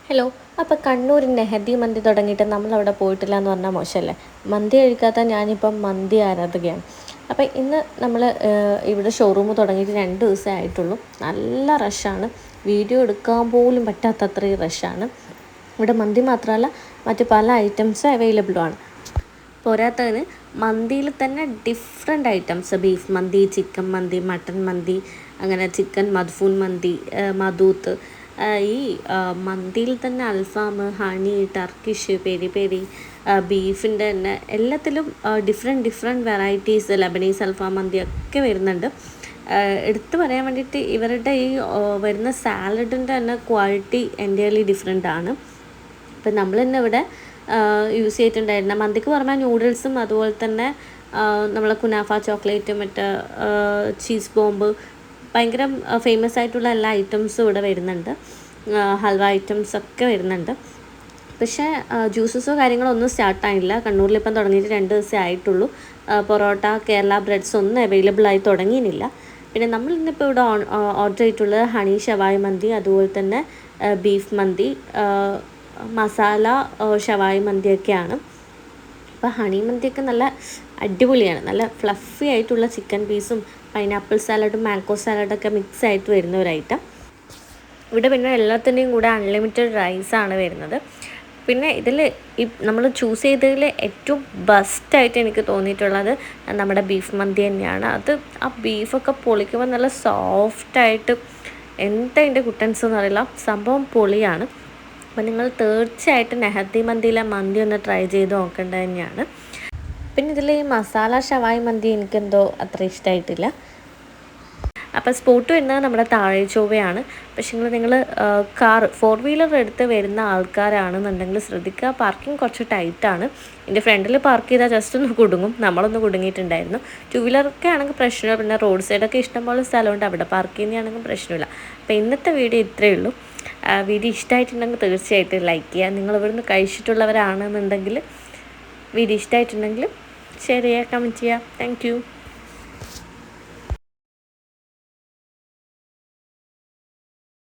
Hello. അപ്പോൾ കണ്ണൂർ നെഹദി മന്തി തുടങ്ങിയിട്ട് നമ്മളവിടെ പോയിട്ടില്ല എന്ന് പറഞ്ഞാൽ മോശമല്ലേ? മന്തി കഴിക്കാത്ത ഞാനിപ്പം മന്തി ആരാധകയാണ്. അപ്പോൾ ഇന്ന് നമ്മൾ ഇവിടെ ഷോറൂം തുടങ്ങിയിട്ട് 2 ദിവസമേ ആയിട്ടുള്ളൂ. നല്ല റഷാണ്, വീഡിയോ എടുക്കാൻ പോലും പറ്റാത്തത്രയും റഷാണ്. ഇവിടെ മന്തി മാത്രമല്ല, മറ്റ് പല ഐറ്റംസ് അവൈലബിളുമാണ്. പോരാത്തതിന് മന്തിയിൽ തന്നെ ഡിഫറെൻ്റ് ഐറ്റംസ്, ബീഫ് മന്തി, ചിക്കൻ മന്തി, മട്ടൻ മന്തി, അങ്ങനെ ചിക്കൻ മദ്ഫൂൻ മന്തി, മധൂത്ത്, ഈ മന്തിയിൽ തന്നെ അൽഫാം, ഹണി, ടർക്കിഷ്, പെരി പെരി, ബീഫിൻ്റെ തന്നെ എല്ലാത്തിലും ഡിഫറെൻറ്റ് വെറൈറ്റീസ്, ലബനീസ് അൽഫാം മന്തി ഒക്കെ വരുന്നുണ്ട്. എടുത്തു പറയാൻ വേണ്ടിയിട്ട് ഇവരുടെ ഈ വരുന്ന സാലഡിൻ്റെ തന്നെ ക്വാളിറ്റി എൻ്റയർലി ഡിഫറെൻ്റ് ആണ്. ഇപ്പം നമ്മൾ തന്നെ ഇവിടെ യൂസ് ചെയ്തിട്ടുണ്ടായിരുന്ന മന്തിക്ക് പുറമെ നൂഡിൽസും അതുപോലെ തന്നെ നമ്മളെ കുനാഫ ചോക്ലേറ്റ്, മറ്റേ ചീസ് ബോംബ്, ഭയങ്കര ഫേമസ് ആയിട്ടുള്ള എല്ലാ ഐറ്റംസും ഇവിടെ വരുന്നുണ്ട്. ഹൽവ ഐറ്റംസ് ഒക്കെ വരുന്നുണ്ട്. പക്ഷേ ജ്യൂസസോ കാര്യങ്ങളോ ഒന്നും സ്റ്റാർട്ടായില്ല. കണ്ണൂരിലിപ്പം തുടങ്ങിയിട്ട് 2 ദിവസമേ ആയിട്ടുള്ളൂ. പൊറോട്ട, കേരള ബ്രെഡ്സ് ഒന്നും അവൈലബിൾ ആയി തുടങ്ങിയില്ല. പിന്നെ നമ്മൾ ഇന്നിപ്പോൾ ഇവിടെ ഓർഡർ ചെയ്തിട്ടുള്ളത് ഹണി ഷവായി മന്തി, അതുപോലെ തന്നെ ബീഫ് മന്തി, മസാല ഷവായി മന്തിയൊക്കെയാണ്. അപ്പോൾ ഹണി മന്തിയൊക്കെ നല്ല അടിപൊളിയാണ്. നല്ല ഫ്ലഫി ആയിട്ടുള്ള ചിക്കൻ പീസും പൈനാപ്പിൾ സാലഡും മാംഗോ സാലഡൊക്കെ മിക്സ് ആയിട്ട് വരുന്ന ഒരു ഐറ്റം. ഇവിടെ പിന്നെ എല്ലാത്തിൻ്റെയും കൂടെ അൺലിമിറ്റഡ് റൈസാണ് വരുന്നത്. പിന്നെ ഇതിൽ നമ്മൾ ചൂസ് ചെയ്തതിൽ ഏറ്റവും ബെസ്റ്റായിട്ട് എനിക്ക് തോന്നിയിട്ടുള്ളത് നമ്മുടെ ബീഫ് മന്തി തന്നെയാണ്. ആ ബീഫൊക്കെ പൊളിക്കുമ്പോൾ നല്ല സോഫ്റ്റായിട്ട്, എന്താ അതിൻ്റെ കുട്ടൻസ് എന്ന് അറിയില്ല, സംഭവം പൊളിയാണ്. അപ്പോൾ നിങ്ങൾ തീർച്ചയായിട്ടും നെഹദി മന്തിയിലെ മന്തി ഒന്ന് ട്രൈ ചെയ്ത് നോക്കേണ്ടത് തന്നെയാണ്. പിന്നെ ഇതിൽ ഈ മസാല ഷവായി മന്തി എനിക്കെന്തോ അത്ര ഇഷ്ടമായിട്ടില്ല. അപ്പോൾ സ്പോട്ട് വരുന്നത് നമ്മുടെ താഴെ ചൊവ്വയാണ്. പക്ഷേ നിങ്ങൾ കാർ 4 വീലർ എടുത്ത് വരുന്ന ആൾക്കാരാണെന്നുണ്ടെങ്കിൽ ശ്രദ്ധിക്കുക, പാർക്കിംഗ് കുറച്ച് ടൈറ്റാണ്. എൻ്റെ ഫ്രണ്ടിൽ പാർക്ക് ചെയ്താൽ ജസ്റ്റ് ഒന്ന് കുടുങ്ങും, നമ്മളൊന്ന് കുടുങ്ങിയിട്ടുണ്ടായിരുന്നു. 2 വീലറൊക്കെ ആണെങ്കിൽ പ്രശ്നമില്ല. പിന്നെ റോഡ് സൈഡൊക്കെ ഇഷ്ടംപോലെ സ്ഥലമുണ്ട്, അവിടെ പാർക്ക് ചെയ്യുന്നതാണെങ്കിൽ പ്രശ്നമില്ല. അപ്പോൾ ഇന്നത്തെ വീഡിയോ ഇത്രയേ ഉള്ളൂ. വീഡിയോ ഇഷ്ടമായിട്ടുണ്ടെങ്കിൽ തീർച്ചയായിട്ടും ലൈക്ക് ചെയ്യുക. നിങ്ങൾ ഇവിടുന്ന് കഴിച്ചിട്ടുള്ളവരാണെന്നുണ്ടെങ്കിൽ, വീഡിയോ ഇഷ്ടമായിട്ടുണ്ടെങ്കിൽ ഷെയർ ചെയ്യുക, കമൻറ്റ് ചെയ്യുക. Thank you.